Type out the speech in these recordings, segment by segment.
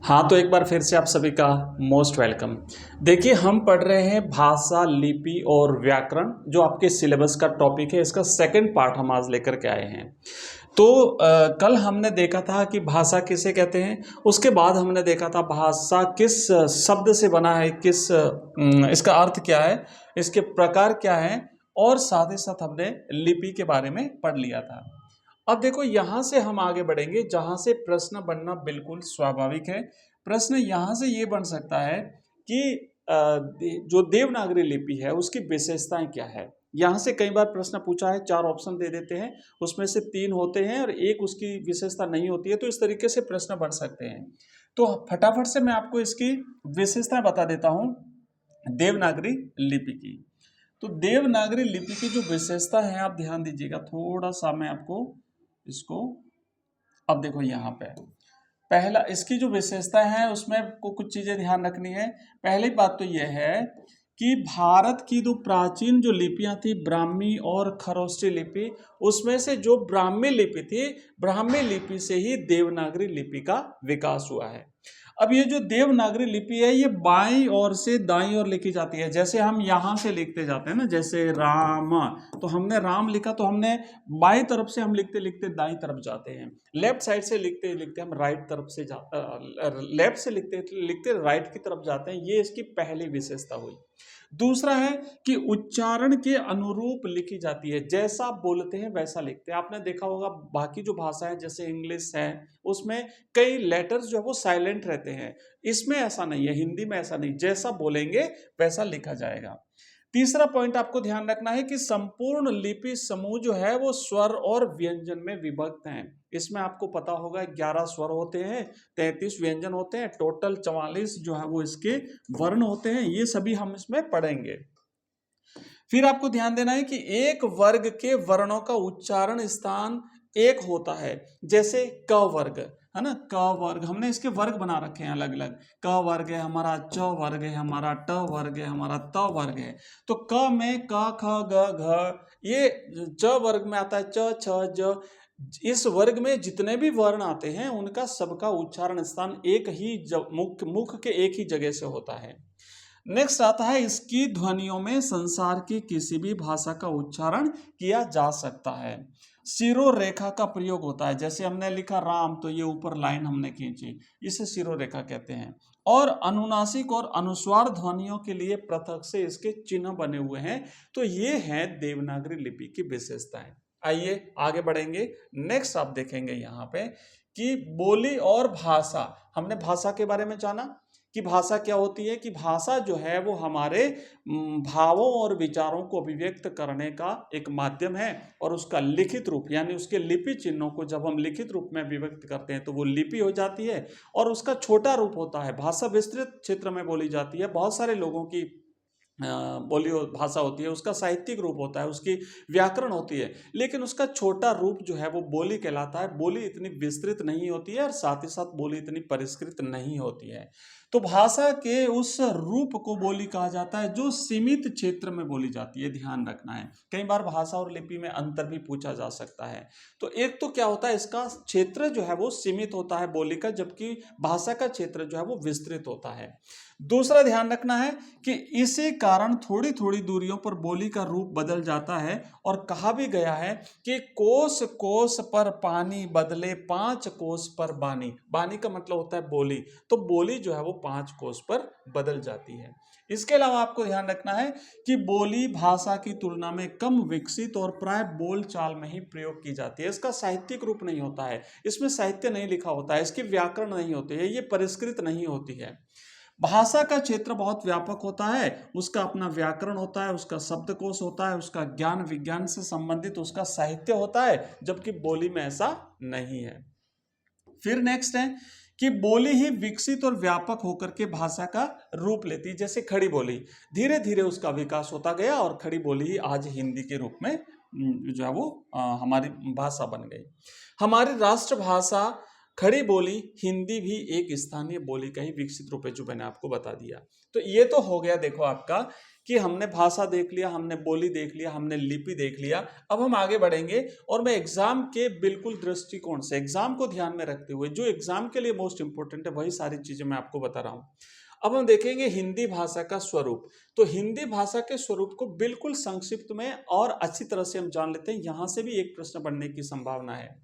हाँ, तो एक बार फिर से आप सभी का मोस्ट वेलकम। देखिए, हम पढ़ रहे हैं भाषा, लिपि और व्याकरण, जो आपके सिलेबस का टॉपिक है। इसका सेकंड पार्ट हम आज लेकर के आए हैं। तो कल हमने देखा था कि भाषा किसे कहते हैं। उसके बाद हमने देखा था भाषा किस शब्द से बना है, इसका अर्थ क्या है, इसके प्रकार क्या हैं, और साथ ही साथ हमने लिपि के बारे में पढ़ लिया था। अब देखो, यहाँ से हम आगे बढ़ेंगे जहाँ से प्रश्न बनना बिल्कुल स्वाभाविक है। प्रश्न यहाँ से ये बन सकता है कि जो देवनागरी लिपि है उसकी विशेषताएं क्या है। यहाँ से कई बार प्रश्न पूछा है, 4 ऑप्शन दे देते हैं, उसमें से 3 होते हैं और एक उसकी विशेषता नहीं होती है, तो इस तरीके से प्रश्न बन सकते हैं। तो फटाफट से मैं आपको इसकी विशेषताएं बता देता हूँ देवनागरी लिपि की। तो देवनागरी लिपि की जो विशेषता है, आप ध्यान दीजिएगा थोड़ा सा, मैं आपको इसको, अब देखो यहाँ पे पहला इसकी जो विशेषता है उसमें को कुछ चीजें ध्यान रखनी है। पहली बात तो यह है कि भारत की जो प्राचीन जो लिपियां थी, ब्राह्मी और खरोष्ठी लिपि, उसमें से जो ब्राह्मी लिपि थी, ब्राह्मी लिपि से ही देवनागरी लिपि का विकास हुआ है। अब ये जो देवनागरी लिपि है ये बाईं ओर से दाईं ओर लिखी जाती है। जैसे हम यहाँ से लिखते जाते हैं ना, जैसे राम, तो हमने राम लिखा तो हमने बाईं तरफ से हम लिखते लिखते दाईं तरफ जाते हैं। लेफ्ट साइड से लिखते लिखते हम राइट तरफ से लेफ्ट से लिखते लिखते राइट की तरफ जाते हैं। ये इसकी पहली विशेषता हुई। दूसरा है कि उच्चारण के अनुरूप लिखी जाती है, जैसा आप बोलते हैं वैसा लिखते हैं। आपने देखा होगा बाकी जो भाषा है जैसे इंग्लिश है, उसमें कई लेटर्स जो है वो साइलेंट रहते हैं। इसमें ऐसा नहीं है, हिंदी में ऐसा नहीं, जैसा बोलेंगे वैसा लिखा जाएगा। तीसरा पॉइंट आपको ध्यान रखना है कि संपूर्ण लिपि समूह जो है वो स्वर और व्यंजन में विभक्त हैं। इसमें आपको पता होगा 11 स्वर होते हैं, 33 व्यंजन होते हैं, टोटल 44 जो है वो इसके वर्ण होते हैं। ये सभी हम इसमें पढ़ेंगे। फिर आपको ध्यान देना है कि एक वर्ग के वर्णों का उच्चारण स्थान एक होता है। जैसे क वर्ग है ना, क वर्ग, हमने इसके वर्ग बना रखे हैं अलग अलग। क वर्ग है हमारा, च वर्ग है हमारा, ट वर्ग है हमारा, त वर्ग है। तो क में क ख ग घ, ये च वर्ग में आता है च छ ज। इस वर्ग में जितने भी वर्ण आते हैं उनका सबका उच्चारण स्थान एक ही मुख के एक ही जगह से होता है। नेक्स्ट आता है, इसकी ध्वनियों में संसार की किसी भी भाषा का उच्चारण किया जा सकता है। सिरो रेखा का प्रयोग होता है। जैसे हमने लिखा राम, तो ये ऊपर लाइन हमने खींची, इसे सिरो रेखा कहते हैं। और अनुनासिक और अनुस्वार ध्वनियों के लिए पृथक से इसके चिन्ह बने हुए हैं। तो ये है देवनागरी लिपि की विशेषताएं। आइए आगे बढ़ेंगे। नेक्स्ट आप देखेंगे यहाँ पे कि बोली और भाषा। हमने भाषा के बारे में जाना कि भाषा क्या होती है, कि भाषा जो है वो हमारे भावों और विचारों को अभिव्यक्त करने का एक माध्यम है। और उसका लिखित रूप यानी उसके लिपि चिन्हों को जब हम लिखित रूप में अभिव्यक्त करते हैं तो वो लिपि हो जाती है। और उसका छोटा रूप होता है, भाषा विस्तृत क्षेत्र में बोली जाती है, बहुत सारे लोगों की बोली भाषा होती है। उसका साहित्यिक रूप होता है, उसकी व्याकरण होती है, लेकिन उसका छोटा रूप जो है वो बोली कहलाता है। बोली इतनी विस्तृत नहीं होती है और साथ ही साथ बोली इतनी परिष्कृत नहीं होती है। तो भाषा के उस रूप को बोली कहा जाता है जो सीमित क्षेत्र में बोली जाती है। ध्यान रखना है, कई बार भाषा और लिपि में अंतर भी पूछा जा सकता है। तो एक तो क्या होता है, इसका क्षेत्र जो है वो सीमित होता है बोली का, जबकि भाषा का क्षेत्र जो है वो विस्तृत होता है। दूसरा ध्यान रखना है कि इसी कारण थोड़ी थोड़ी दूरियों पर बोली का रूप बदल जाता है। और कहा भी गया है कि कोस कोस पर पानी बदले 5 कोस पर बानी। बानी का मतलब होता है बोली, तो बोली जो है वो 5 कोस पर बदल जाती है। इसके अलावा आपको ध्यान रखना है कि बोली भाषा की तुलना में कम विकसित और प्राय बोल चाल में ही प्रयोग की जाती है। इसका साहित्यिक रूप नहीं होता है, इसमें साहित्य नहीं लिखा होता है, इसकी व्याकरण नहीं होती है, ये परिष्कृत नहीं होती है। भाषा का क्षेत्र बहुत व्यापक होता है, उसका अपना व्याकरण होता है, उसका शब्दकोश होता है, उसका ज्ञान विज्ञान से संबंधित उसका साहित्य होता है, जबकि बोली में ऐसा नहीं है। फिर नेक्स्ट है कि बोली ही विकसित और व्यापक होकर के भाषा का रूप लेती है। जैसे खड़ी बोली, धीरे धीरे उसका विकास होता गया और खड़ी बोली ही आज हिंदी के रूप में जो है वो हमारी भाषा बन गई। हमारी राष्ट्रभाषा खड़ी बोली हिंदी भी एक स्थानीय बोली का ही विकसित रूप है, जो मैंने आपको बता दिया। तो ये तो हो गया देखो आपका कि हमने भाषा देख लिया, हमने बोली देख लिया, हमने लिपि देख लिया। अब हम आगे बढ़ेंगे और मैं एग्जाम के बिल्कुल दृष्टिकोण से, एग्जाम को ध्यान में रखते हुए, जो एग्जाम के लिए मोस्ट इंपोर्टेंट है वही सारी चीजें मैं आपको बता रहा हूं। अब हम देखेंगे हिंदी भाषा का स्वरूप। तो हिंदी भाषा के स्वरूप को बिल्कुल संक्षिप्त में और अच्छी तरह से हम जान लेते हैं। यहां से भी एक प्रश्न बनने की संभावना है।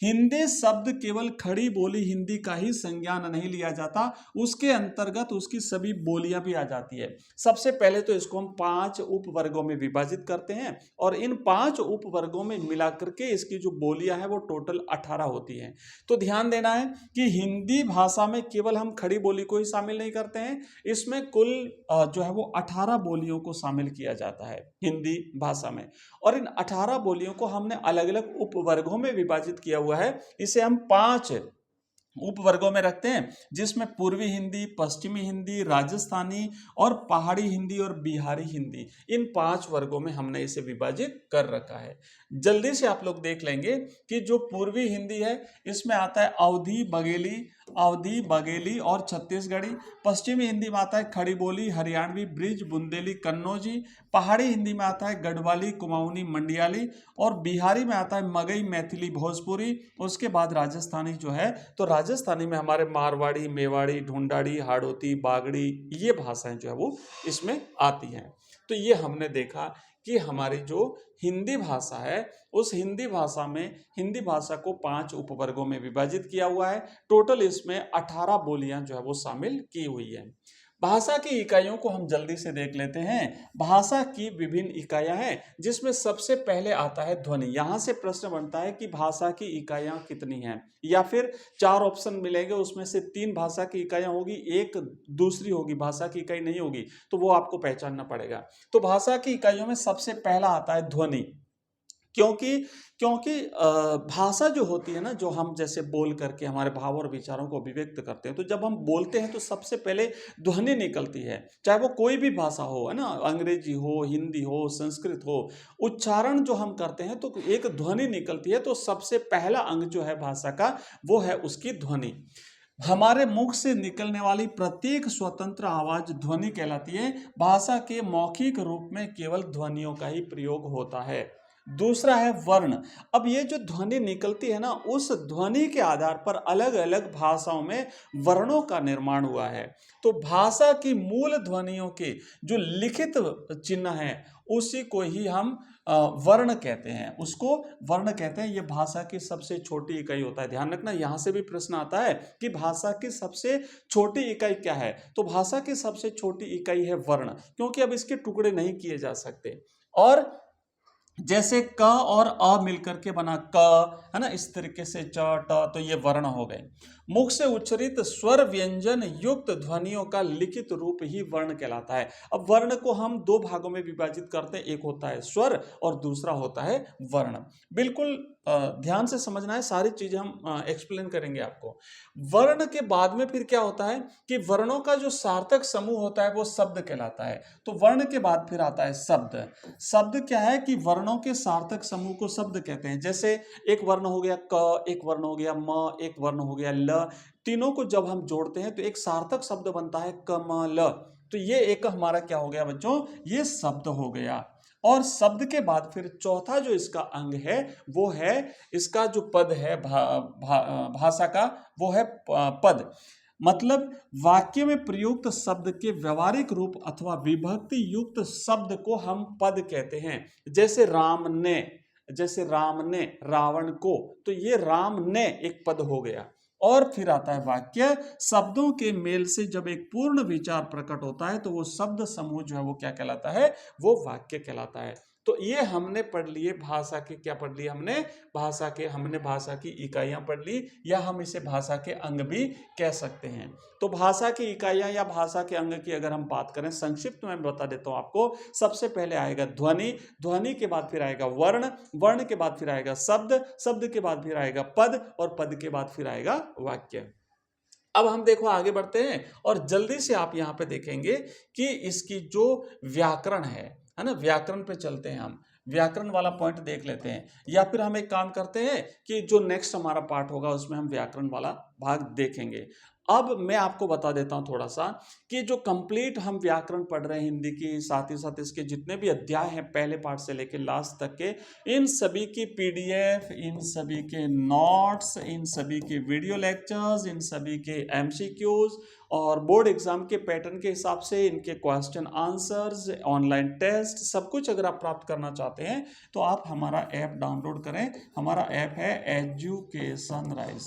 हिंदी शब्द केवल खड़ी बोली हिंदी का ही संज्ञान नहीं लिया जाता, उसके अंतर्गत उसकी सभी बोलियां भी आ जाती है। सबसे पहले तो इसको हम 5 उपवर्गों में विभाजित करते हैं और इन 5 उपवर्गों में मिलाकर के इसकी जो बोलियां हैं वो टोटल 18 होती हैं। तो ध्यान देना है कि हिंदी भाषा में केवल हम खड़ी बोली को ही शामिल नहीं करते हैं, इसमें कुल जो है वो 18 बोलियों को शामिल किया जाता है हिंदी भाषा में। और इन 18 बोलियों को हमने अलग अलग उपवर्गों में विभाजित किया हुआ है। इसे हम 5 उपवर्गों में रखते हैं, जिसमें पूर्वी हिंदी, पश्चिमी हिंदी, राजस्थानी और पहाड़ी हिंदी और बिहारी हिंदी, इन 5 वर्गों में हमने इसे विभाजित कर रखा है। जल्दी से आप लोग देख लेंगे कि जो पूर्वी हिंदी है इसमें आता है अवधी बघेली और छत्तीसगढ़ी। पश्चिमी हिंदी में आता है खड़ी बोली, हरियाणवी, ब्रिज, बुंदेली, कन्नौजी। पहाड़ी हिंदी में आता है गढ़वाली, कुमाऊनी, मंडियाली और बिहारी में आता है मगही, मैथिली, भोजपुरी। उसके बाद राजस्थानी जो है, तो राजस्थानी में हमारे मारवाड़ी, मेवाड़ी, ढूंढाड़ी, हाड़ौती, बागड़ी, ये भाषाएं जो है वो इसमें आती हैं। तो ये हमने देखा कि हमारी जो हिंदी भाषा है, उस हिंदी भाषा में हिंदी भाषा को 5 उपवर्गों में विभाजित किया हुआ है। टोटल इसमें 18 बोलियां जो है वो शामिल की हुई है। भाषा की इकाइयों को हम जल्दी से देख लेते हैं। भाषा की विभिन्न इकाइयां हैं, जिसमें सबसे पहले आता है ध्वनि। यहां से प्रश्न बनता है कि भाषा की इकाइयां कितनी हैं, या फिर 4 ऑप्शन मिलेंगे, उसमें से 3 भाषा की इकाइयां होगी, एक दूसरी होगी, भाषा की इकाई नहीं होगी, तो वो आपको पहचानना पड़ेगा। तो भाषा की इकाइयों में सबसे पहला आता है ध्वनि। क्योंकि भाषा जो होती है ना, जो हम जैसे बोल करके हमारे भाव और विचारों को अभिव्यक्त करते हैं, तो जब हम बोलते हैं तो सबसे पहले ध्वनि निकलती है, चाहे वो कोई भी भाषा हो, है ना, अंग्रेजी हो, हिंदी हो, संस्कृत हो। उच्चारण जो हम करते हैं तो एक ध्वनि निकलती है। तो सबसे पहला अंग जो है भाषा का, वो है उसकी ध्वनि। हमारे मुख से निकलने वाली प्रत्येक स्वतंत्र आवाज ध्वनि कहलाती है। भाषा के मौखिक रूप में केवल ध्वनियों का ही प्रयोग होता है। दूसरा है वर्ण। अब ये जो ध्वनि निकलती है ना, उस ध्वनि के आधार पर अलग अलग भाषाओं में वर्णों का निर्माण हुआ है। तो भाषा की मूल ध्वनियों के जो लिखित चिन्ह है, उसी को ही हम वर्ण कहते हैं, उसको वर्ण कहते हैं। ये भाषा की सबसे छोटी इकाई होता है। ध्यान रखना, यहां से भी प्रश्न आता है कि भाषा की सबसे छोटी इकाई क्या है। तो भाषा की सबसे छोटी इकाई है वर्ण, क्योंकि अब इसके टुकड़े नहीं किए जा सकते। और जैसे क और अ मिलकर के बना क, है ना, इस तरीके से च, ट, तो ये वर्ण हो गए। मुख से उच्चरित स्वर व्यंजन युक्त ध्वनियों का लिखित रूप ही वर्ण कहलाता है। अब वर्ण को हम 2 भागों में विभाजित करते हैं, एक होता है स्वर और दूसरा होता है वर्ण। बिल्कुल ध्यान से समझना है, सारी चीजें हम एक्सप्लेन करेंगे आपको। वर्ण के बाद में फिर क्या होता है कि वर्णों का जो सार्थक समूह होता है वो शब्द कहलाता है। तो वर्ण के बाद फिर आता है शब्द। शब्द क्या है कि वर्णों के सार्थक समूह को शब्द कहते हैं। जैसे एक वर्ण हो गया क, एक वर्ण हो गया म, एक वर्ण हो गया ल, तीनों को जब हम जोड़ते हैं तो एक सार्थक शब्द बनता है कमल। तो ये एक हमारा क्या हो गया बच्चों, ये शब्द हो गया। और शब्द के बाद फिर चौथा जो इसका अंग है, वो है इसका जो पद है भाषा का, वो है पद। मतलब वाक्य में प्रयुक्त शब्द के व्यवहारिक रूप अथवा विभक्ति युक्त शब्द को हम पद कहते हैं। जैसे राम ने रावण को, तो ये राम ने एक पद हो गया। और फिर आता है वाक्य। शब्दों के मेल से जब एक पूर्ण विचार प्रकट होता है तो वो शब्द समूह जो है वो क्या कहलाता है, वो वाक्य कहलाता है। तो ये हमने पढ़ लिए भाषा के, क्या पढ़ लिए हमने भाषा की इकाइयां पढ़ ली, या हम इसे भाषा के अंग भी कह सकते हैं। तो भाषा की इकाइयां या भाषा के अंग की अगर हम बात करें, संक्षिप्त में बता देता हूं आपको। सबसे पहले आएगा ध्वनि, ध्वनि के बाद फिर आएगा वर्ण, वर्ण के बाद फिर आएगा शब्द, शब्द के बाद फिर आएगा पद, और पद के बाद फिर आएगा वाक्य। अब हम देखो आगे बढ़ते हैं और जल्दी से आप यहाँ पे देखेंगे कि इसकी जो व्याकरण है ना, व्याकरण पे चलते हैं हम। व्याकरण वाला पॉइंट देख लेते हैं, या फिर हम एक काम करते हैं कि जो नेक्स्ट हमारा पार्ट होगा उसमें हम व्याकरण वाला भाग देखेंगे। अब मैं आपको बता देता हूं थोड़ा सा कि जो कंप्लीट हम व्याकरण पढ़ रहे हैं हिंदी की, साथ ही साथ इसके जितने भी अध्याय हैं पहले पार्ट से लेकर लास्ट तक के, इन सभी की पीडीएफ, इन सभी के नोट्स, इन सभी के वीडियो लेक्चर्स, इन सभी के एमसीक्यूज और बोर्ड एग्जाम के पैटर्न के हिसाब से इनके क्वेश्चन आंसर्स, ऑनलाइन टेस्ट, सब कुछ अगर आप प्राप्त करना चाहते हैं तो आप हमारा ऐप डाउनलोड करें। हमारा ऐप है education rise,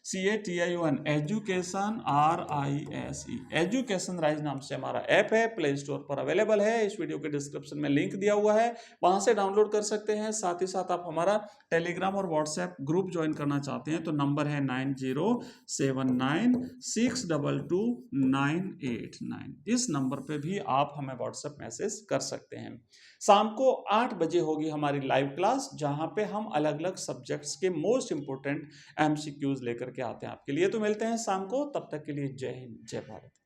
EDUCATION, education RISE, education rise नाम से हमारा ऐप है, प्ले स्टोर पर अवेलेबल है। इस वीडियो के डिस्क्रिप्शन में लिंक दिया हुआ है, वहां से डाउनलोड कर सकते हैं। साथ ही साथ आप हमारा टेलीग्राम और व्हाट्सएप ग्रुप ज्वाइन करना चाहते हैं तो नंबर है 9079622989। इस नंबर पे भी आप हमें व्हाट्सएप मैसेज कर सकते हैं। शाम को 8 बजे होगी हमारी लाइव क्लास, जहां पे हम अलग अलग सब्जेक्ट्स के मोस्ट इंपोर्टेंट एमसीक्यूज लेकर के आते हैं आपके लिए। तो मिलते हैं शाम को, तब तक के लिए जय हिंद, जय भारत।